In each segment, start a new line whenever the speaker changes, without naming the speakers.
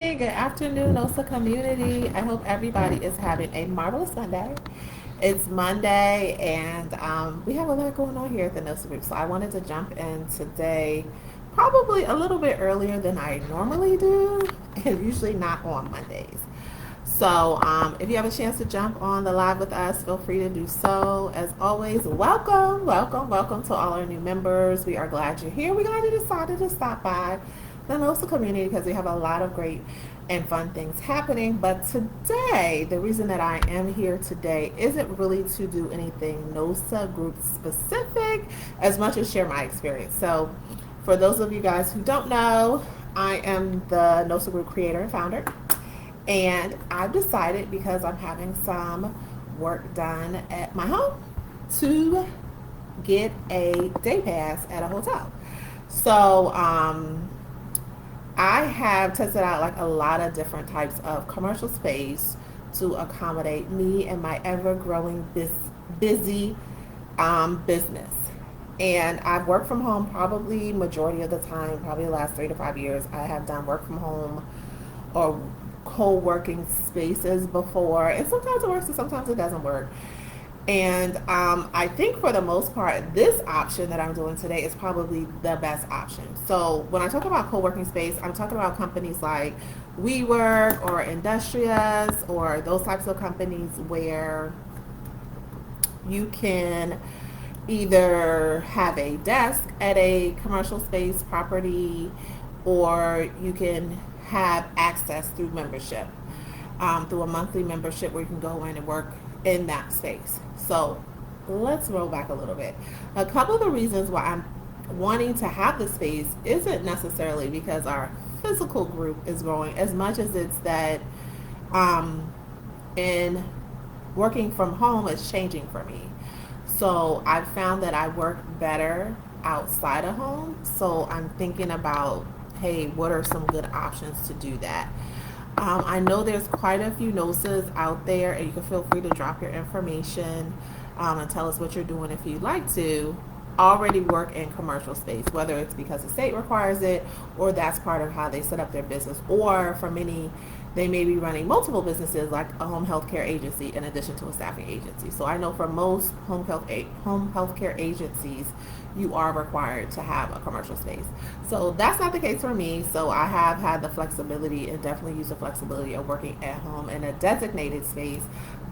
Good afternoon, OSA community. I hope everybody is having a marvelous Monday. It's Monday, and we have a lot going on here at the NOSA group. So I wanted to jump in today, probably a little bit earlier than I normally do, and usually not on Mondays. So if you have a chance to jump on the live with us, feel free to do so. As always, welcome, welcome, welcome to all our new members. We are glad you're here. We're glad you decided to stop by the NOSA community because we have a lot of great and fun things happening. But today, the reason that I am here today isn't really to do anything NOSA group specific as much as share my experience. So for those of you guys who don't know, I am the NOSA group creator and founder. And I've decided, because I'm having some work done at my home, to get a day pass at a hotel. So I have tested out like a lot of different types of commercial space to accommodate me and my ever-growing busy business. And I've worked from home probably majority of the time, probably the last 3 to 5 years. I have done work from home or co-working spaces before, and sometimes it works and sometimes it doesn't work. And I think for the most part, this option that I'm doing today is probably the best option. So when I talk about co-working space, I'm talking about companies like WeWork or Industrious or those types of companies where you can either have a desk at a commercial space property, or you can have access through membership, through a monthly membership where you can go in and work in that space. So let's roll back a little bit. A couple of the reasons why I'm wanting to have the space isn't necessarily because our physical group is growing as much as it's that in working from home is changing for me. So I've found that I work better outside of home. So I'm thinking about, hey, what are some good options to do that? I know there's quite a few NOSAs out there, and you can feel free to drop your information and tell us what you're doing if you'd like to already work in commercial space, whether it's because the state requires it or that's part of how they set up their business, or for many, they may be running multiple businesses like a home health care agency in addition to a staffing agency. So I know for most home health care agencies, you are required to have a commercial space. So that's not the case for me. So I have had the flexibility and definitely use the flexibility of working at home in a designated space,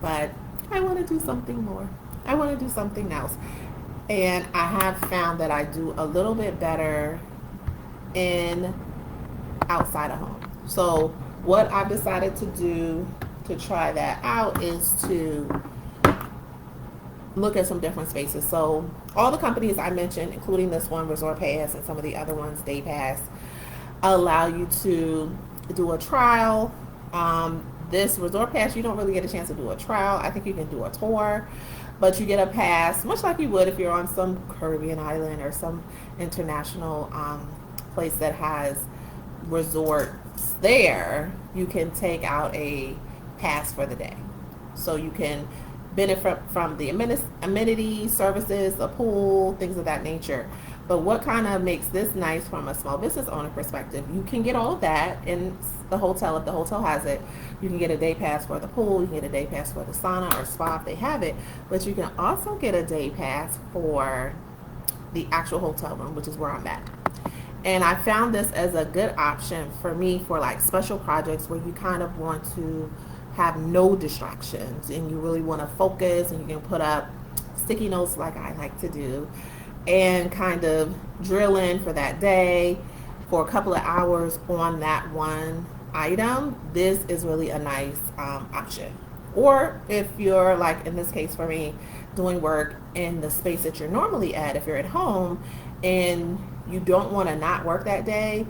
but I want to do something more. I want to do something else. And I have found that I do a little bit better in outside of home. So what I've decided to do to try that out is to look at some different spaces. So all the companies I mentioned, including this one, Resort Pass, and some of the other ones, Day Pass, allow you to do a trial. This Resort Pass, you don't really get a chance to do a trial. I think you can do a tour, but you get a pass, much like you would if you're on some Caribbean island or some international place that has resorts there. You can take out a pass for the day. So you can benefit from the amenities, services, the pool, things of that nature. But what kind of makes this nice from a small business owner perspective, you can get all of that in the hotel if the hotel has it. You can get a day pass for the pool, you can get a day pass for the sauna or spa if they have it, but you can also get a day pass for the actual hotel room, which is where I'm at. And I found this as a good option for me for like special projects where you kind of want to have no distractions and you really want to focus, and you can put up sticky notes like I like to do and kind of drill in for that day for a couple of hours on that one item. This is really a nice option. Or if you're, like in this case for me, doing work in the space that you're normally at, if you're at home and you don't want to not work that day,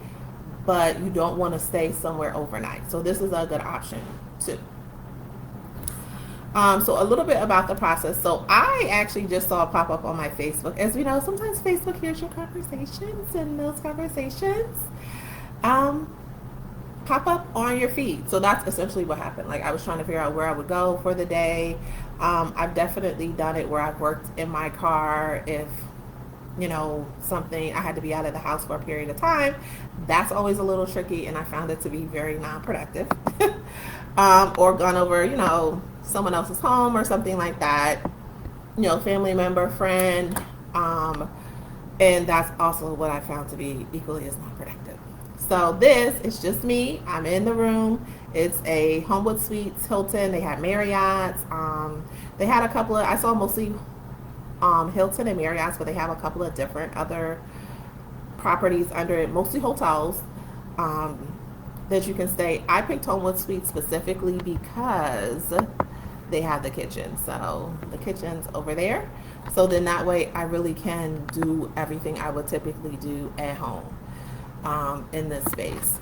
but you don't want to stay somewhere overnight. So this is a good option too. So a little bit about the process. So I actually just saw a pop up on my Facebook. As we know, sometimes Facebook hears your conversations, and those conversations pop up on your feed. So that's essentially what happened. Like I was trying to figure out where I would go for the day. I've definitely done it where I've worked in my car if something, I had to be out of the house for a period of time. That's always a little tricky, and I found it to be very non-productive. Or gone over, someone else's home or something like that, family member, friend, and that's also what I found to be equally as non-productive. So this is just me. I'm in the room. It's a Homewood Suites Hilton. They had Marriott's. They had a couple of, I saw mostly Hilton and Marriott's, but they have a couple of different other properties under it, mostly hotels, that you can stay. I picked Homewood Suites specifically because they have the kitchen. So the kitchen's over there. So then that way I really can do everything I would typically do at home in this space.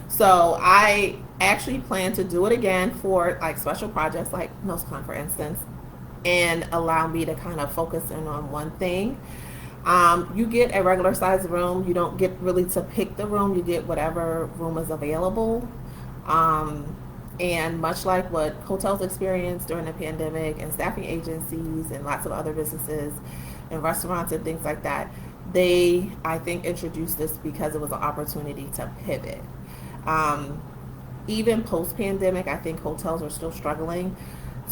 So I actually plan to do it again for like special projects like NosCon, for instance, and allow me to kind of focus in on one thing. You get a regular size room. You don't get really to pick the room. You get whatever room is available. And much like what hotels experienced during the pandemic, and staffing agencies and lots of other businesses and restaurants and things like that, they, I think, introduced this because it was an opportunity to pivot. Even post-pandemic, I think hotels are still struggling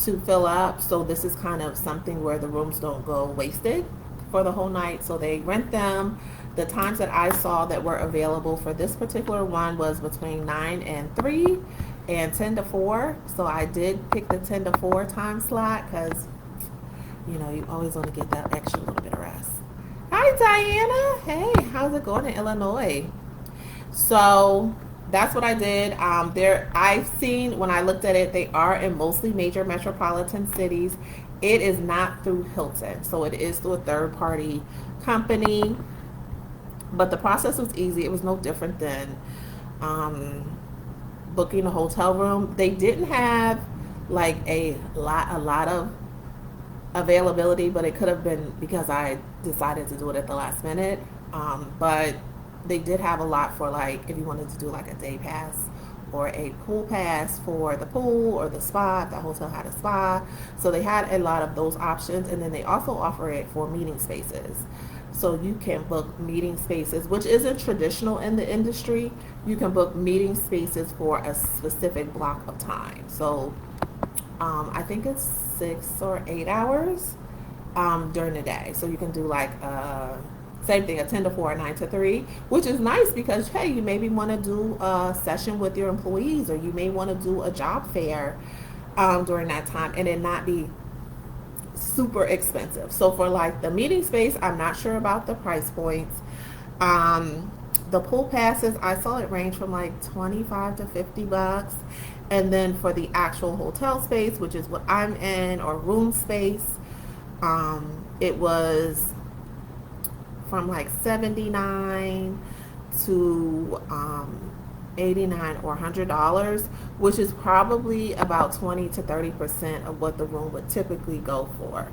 to fill up. So this is kind of something where the rooms don't go wasted for the whole night. So they rent them. The times that I saw that were available for this particular one was between 9 and 3 and 10 to 4. So I did pick the 10 to 4 time slot because, you always want to get that extra little bit of rest. Hi, Diana. Hey, how's it going in Illinois? So that's what I did. I've seen, when I looked at it, they are in mostly major metropolitan cities. It is not through Hilton, so it is through a third-party company. But the process was easy. It was no different than booking a hotel room. They didn't have like a lot of availability, but it could have been because I decided to do it at the last minute. But they did have a lot for like if you wanted to do like a day pass or a pool pass for the pool or the spa, if the hotel had a spa. So they had a lot of those options, and then they also offer it for meeting spaces. So you can book meeting spaces, which isn't traditional in the industry. You can book meeting spaces for a specific block of time. So I think it's 6 or 8 hours during the day. So you can do like same thing, a 10 to 4, a 9 to 3, which is nice because, hey, you maybe want to do a session with your employees, or you may want to do a job fair during that time, and it not be super expensive. So for like the meeting space, I'm not sure about the price points. The pool passes, I saw it range from like 25 to 50 bucks. And then for the actual hotel space, which is what I'm in, or room space, it was from like 79 to 89 or $100, which is probably about 20 to 30% of what the room would typically go for.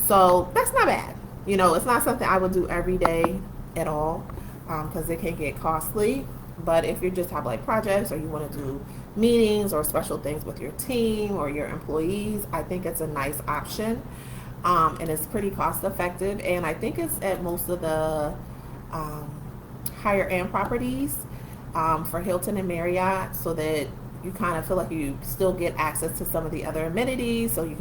So that's not bad. It's not something I would do every day at all, because it can get costly. But if you just have like projects, or you want to do meetings or special things with your team or your employees, I think it's a nice option. And it's pretty cost effective, and I think it's at most of the higher end properties for Hilton and Marriott, so that you kind of feel like you still get access to some of the other amenities. So you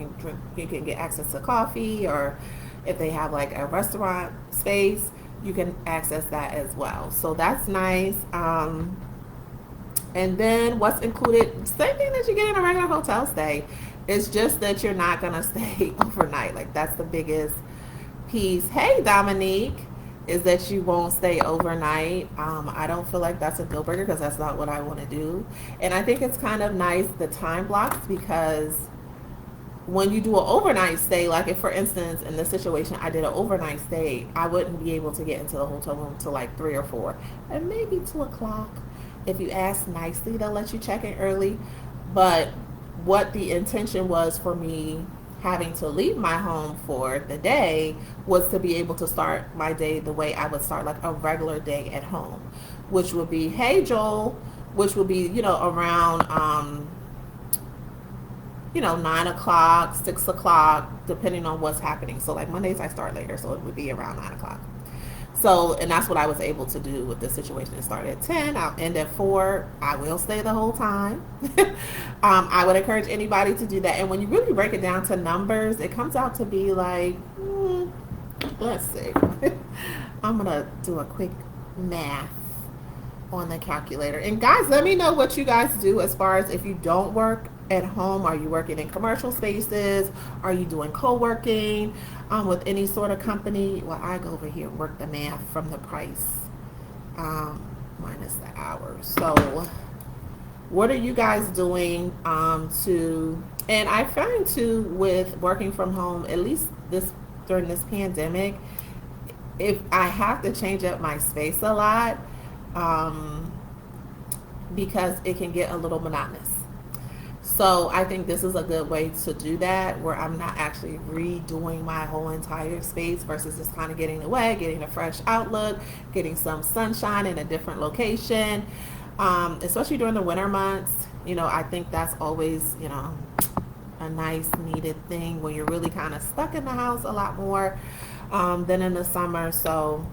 can get access to coffee, or if they have like a restaurant space, you can access that as well. So that's nice. And then what's included, same thing that you get in a regular hotel stay. It's just that you're not going to stay overnight. Like, that's the biggest piece. Hey, Dominique, is that you won't stay overnight. I don't feel like that's a deal breaker, because that's not what I want to do. And I think it's kind of nice, the time blocks, because when you do an overnight stay, like if, for instance, in this situation, I did an overnight stay, I wouldn't be able to get into the hotel room till like 3 or 4, and maybe 2 o'clock. If you ask nicely, they'll let you check in early. But what the intention was for me having to leave my home for the day was to be able to start my day the way I would start like a regular day at home, which would be, hey Joel, which would be, around 9 o'clock, 6 o'clock, depending on what's happening. So like Mondays I start later, so it would be around 9 o'clock. So, and that's what I was able to do with this situation. It started at 10, I'll end at 4. I will stay the whole time. I would encourage anybody to do that. And when you really break it down to numbers, it comes out to be like, let's see. I'm going to do a quick math on the calculator. And guys, let me know what you guys do as far as if you don't work at home. Are you working in commercial spaces? Are you doing co-working with any sort of company? Well, I go over here and work the math from the price minus the hours. So what are you guys doing and I find too with working from home, at least during this pandemic, if I have to change up my space a lot, because it can get a little monotonous. So I think this is a good way to do that, where I'm not actually redoing my whole entire space versus just kind of getting away, getting a fresh outlook, getting some sunshine in a different location, especially during the winter months. I think that's always, a nice needed thing where you're really kind of stuck in the house a lot more than in the summer. So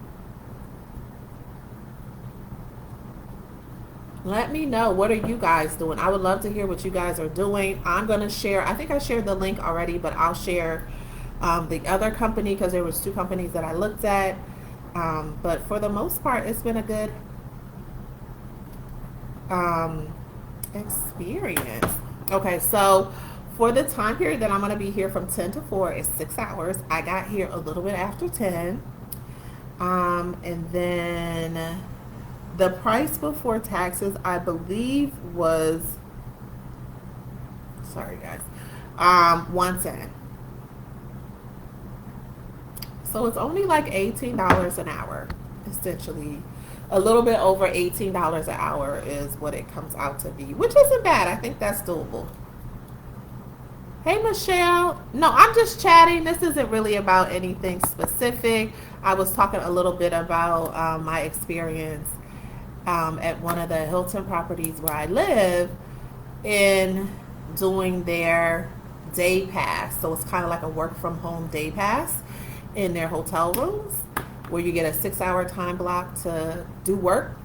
let me know, what are you guys doing? I would love to hear what you guys are doing. I'm going to share, I think I shared the link already, but I'll share the other company because there was 2 companies that I looked at. But for the most part, it's been a good experience. Okay, so for the time period that I'm going to be here from 10 to 4 is 6 hours. I got here a little bit after 10. And then the price before taxes, I believe, was, sorry guys, 110. So it's only like $18 an hour, essentially. A little bit over $18 an hour is what it comes out to be, which isn't bad. I think that's doable. Hey, Michelle. No, I'm just chatting. This isn't really about anything specific. I was talking a little bit about my experience at one of the Hilton properties where I live in doing their day pass. So it's kind of like a work from home day pass in their hotel rooms, where you get a 6-hour time block to do work.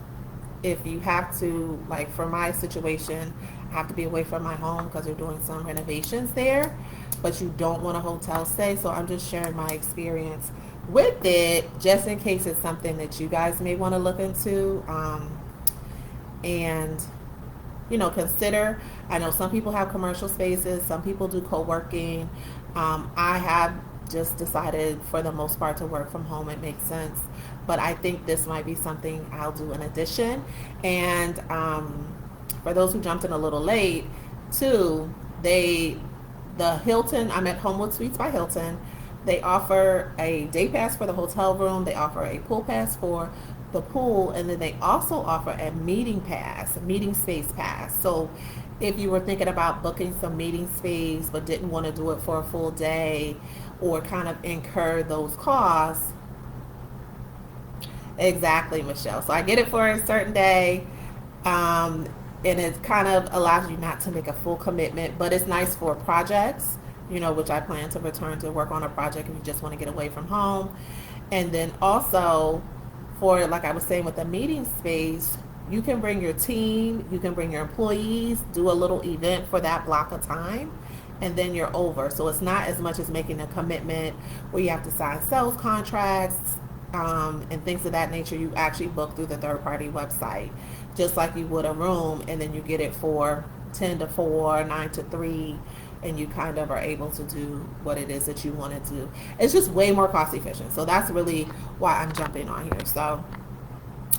If you have to, like for my situation, I have to be away from my home because they're doing some renovations there, but you don't want a hotel stay. So I'm just sharing my experience with it, just in case it's something that you guys may want to look into and consider. I know some people have commercial spaces, some people do co-working. I have just decided for the most part to work from home. It makes sense, but I think this might be something I'll do in addition. And for those who jumped in a little late too, the Hilton, I'm at Homewood Suites by Hilton. They offer a day pass for the hotel room. They offer a pool pass for the pool, and then they also offer a meeting pass, a meeting space pass. So if you were thinking about booking some meeting space but didn't want to do it for a full day or kind of incur those costs. Exactly, Michelle. So I get it for a certain day. And it kind of allows you not to make a full commitment, but it's nice for projects, which I plan to return to work on a project if you just want to get away from home. And then also for, like I was saying, with the meeting space, you can bring your team, you can bring your employees, do a little event for that block of time, and then you're over. So it's not as much as making a commitment where you have to sign sales contracts and things of that nature. You actually book through the third-party website, just like you would a room, and then you get it for 10 to 4, 9 to 3, and you kind of are able to do what it is that you want to do. It's just way more cost efficient. So that's really why I'm jumping on here. So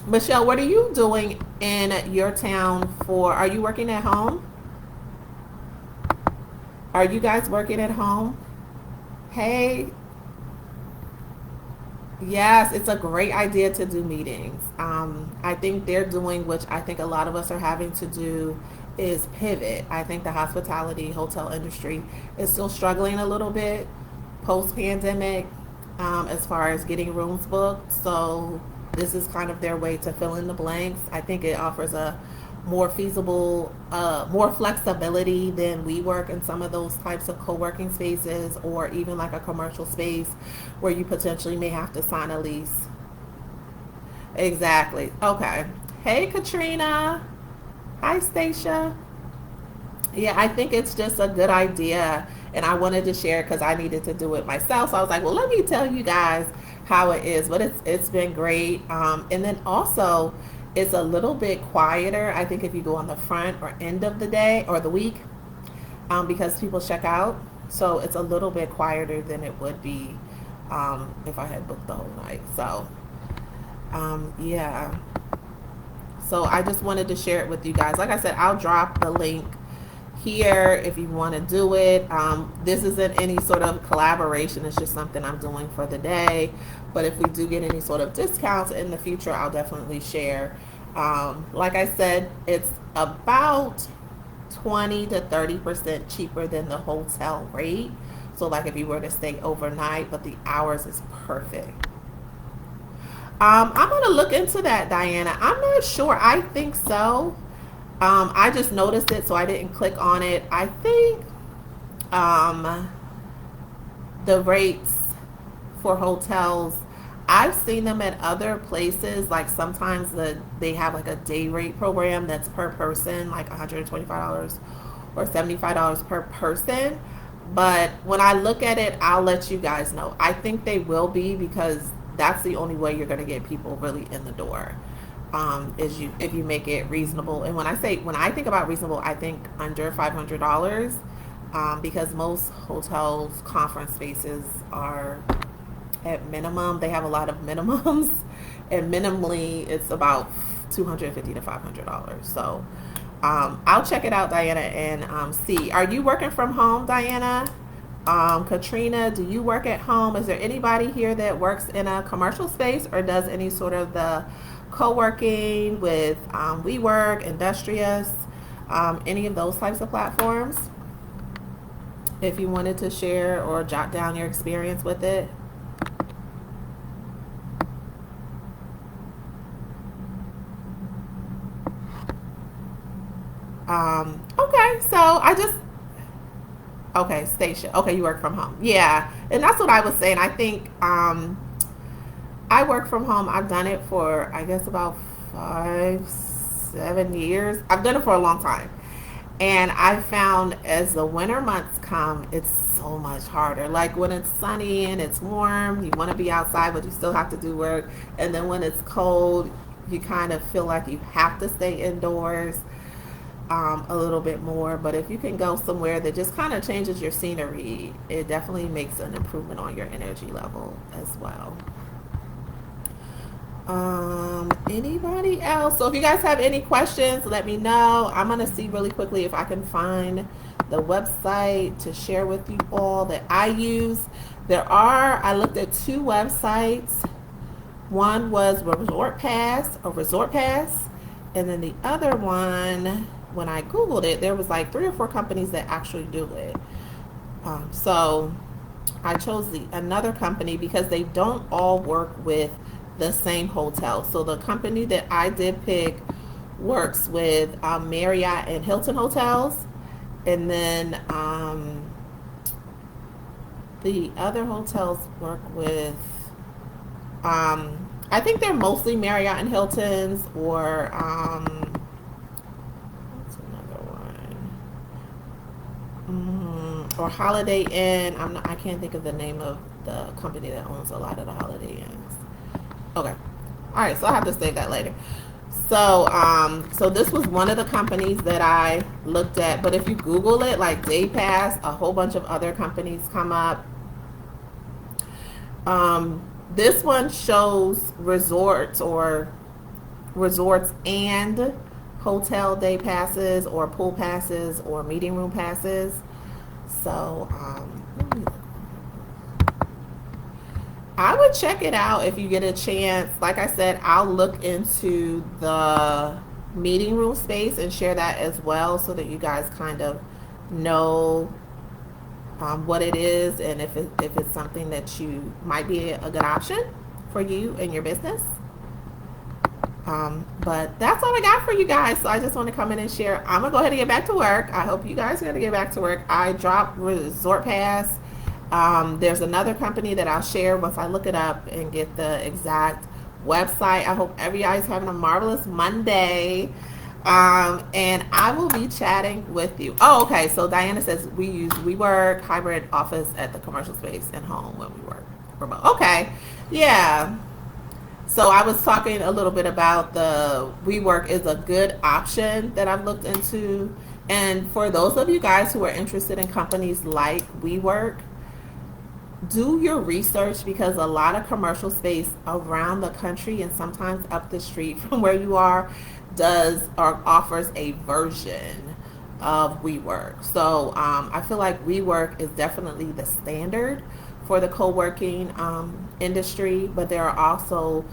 Michelle, what are you doing in your town are you working at home? Are you guys working at home? Hey, yes, it's a great idea to do meetings. I think they're doing, which I think a lot of us are having to do, is pivot. I think the hospitality hotel industry is still struggling a little bit post-pandemic as far as getting rooms booked. So this is kind of their way to fill in the blanks. I think it offers a more feasible, more flexibility than we work in some of those types of co-working spaces, or even like a commercial space where you potentially may have to sign a lease. Exactly. Okay. Hey, Katrina. Hi, Stacia. Yeah, I think it's just a good idea. And I wanted to share because I needed to do it myself. So I was like, well, let me tell you guys how it is. But it's been great. And then also, it's a little bit quieter, I think, if you go on the front or end of the day or the week, because people check out. So it's a little bit quieter than it would be if I had booked the whole night. So, yeah. So I just wanted to share it with you guys. Like I said, I'll drop the link here if you want to do it. This isn't any sort of collaboration. It's just something I'm doing for the day. But if we do get any sort of discounts in the future, I'll definitely share. Like I said, it's about 20 to 30% cheaper than the hotel rate. So like if you were to stay overnight, but the hours is perfect. I'm gonna look into that, Diana. I'm not sure. I think so. I just noticed it, so I didn't click on it. I think um, the rates for hotels, I've seen them at other places. Like sometimes they have like a day rate program that's per person, like $125 or $75 per person. But when I look at it, I'll let you guys know. I think they will be, because that's the only way you're going to get people really in the door. Is you if you make it reasonable. And when I think about reasonable, I think under $500, because most hotels conference spaces are at minimum. They have a lot of minimums, and minimally it's about $250 to $500. So I'll check it out, Diana, and see. Are you working from home, Diana? Katrina, do you work at home? Is there anybody here that works in a commercial space or does any sort of the co-working with WeWork, Industrious, any of those types of platforms? If you wanted to share or jot down your experience with it. Okay, so okay, Stacia. Okay, you work from home. Yeah, and that's what I was saying. I think I work from home. I've done it for, I guess, about 5, 7 years. I've done it for a long time. And I found as the winter months come, it's so much harder. Like when it's sunny and it's warm, you want to be outside, but you still have to do work. And then when it's cold, you kind of feel like you have to stay indoors a little bit more. But if you can go somewhere that just kind of changes your scenery, it definitely makes an improvement on your energy level as well. Anybody else? So if you guys have any questions, let me know. I'm gonna see really quickly if I can find the website to share with you all that I use. I looked at two websites. One was Resort Pass, and then the other one, when I Googled it, there was like 3 or 4 companies that actually do it. So I chose another company because they don't all work with the same hotel. So the company that I did pick works with Marriott and Hilton hotels, and then the other hotels work with I think they're mostly Marriott and Hiltons, or what's another one? Or Holiday Inn. I can't think of the name of the company that owns a lot of the Holiday Inns. Okay. All right, so I'll have to save that later. So, so this was one of the companies that I looked at, but if you Google it, like Day Pass, a whole bunch of other companies come up. This one shows resorts and hotel day passes, or pool passes, or meeting room passes. So, let me look. I would check it out if you get a chance. Like I said, I'll look into the meeting room space and share that as well, so that you guys kind of know what it is, and if it's something that you might be a good option for you and your business. But that's all I got for you guys. So I just want to come in and share. I'm gonna go ahead and get back to work. I hope you guys are gonna get back to work. I dropped Resort Pass. There's another company that I'll share once I look it up and get the exact website. I hope every guy's having a marvelous Monday. And I will be chatting with you. Oh, okay. So Diana says we work hybrid office at the commercial space and home when we work remote. Okay. Yeah. So I was talking a little bit about the WeWork is a good option that I've looked into. And for those of you guys who are interested in companies like WeWork, do your research because a lot of commercial space around the country and sometimes up the street from where you are does or offers a version of WeWork. So I feel like WeWork is definitely the standard for the co-working industry, but there are also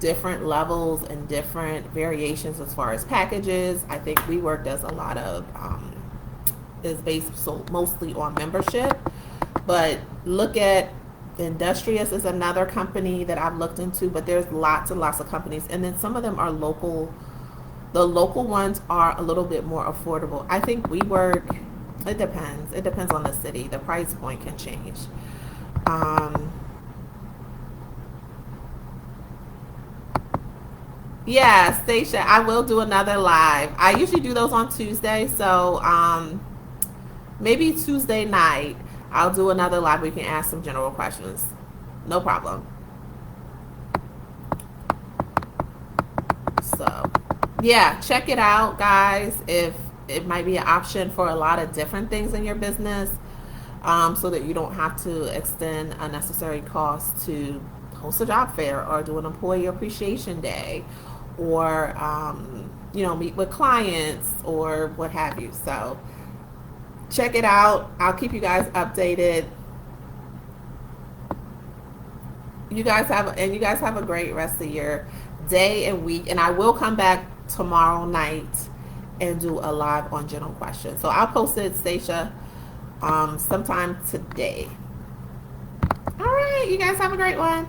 different levels and different variations as far as packages. I think WeWork does a lot of is based so mostly on membership, but look at Industrious is another company that I've looked into, but there's lots and lots of companies, and then some of them are local. The local ones are a little bit more affordable. I think WeWork, it depends. It depends on the city. The price point can change. Um, yeah, Stacia, I will do another live. I usually do those on Tuesday, so maybe Tuesday night I'll do another live. We can ask some general questions. No problem. So, yeah, check it out, guys. If it might be an option for a lot of different things in your business, so that you don't have to extend unnecessary costs to host a job fair or do an employee appreciation day or, meet with clients or what have you. So, check it out. I'll keep you guys updated. You guys have a great rest of your day and week. And I will come back tomorrow night and do a live on general questions. So I'll post it, Stacia, sometime today. All right. You guys have a great one.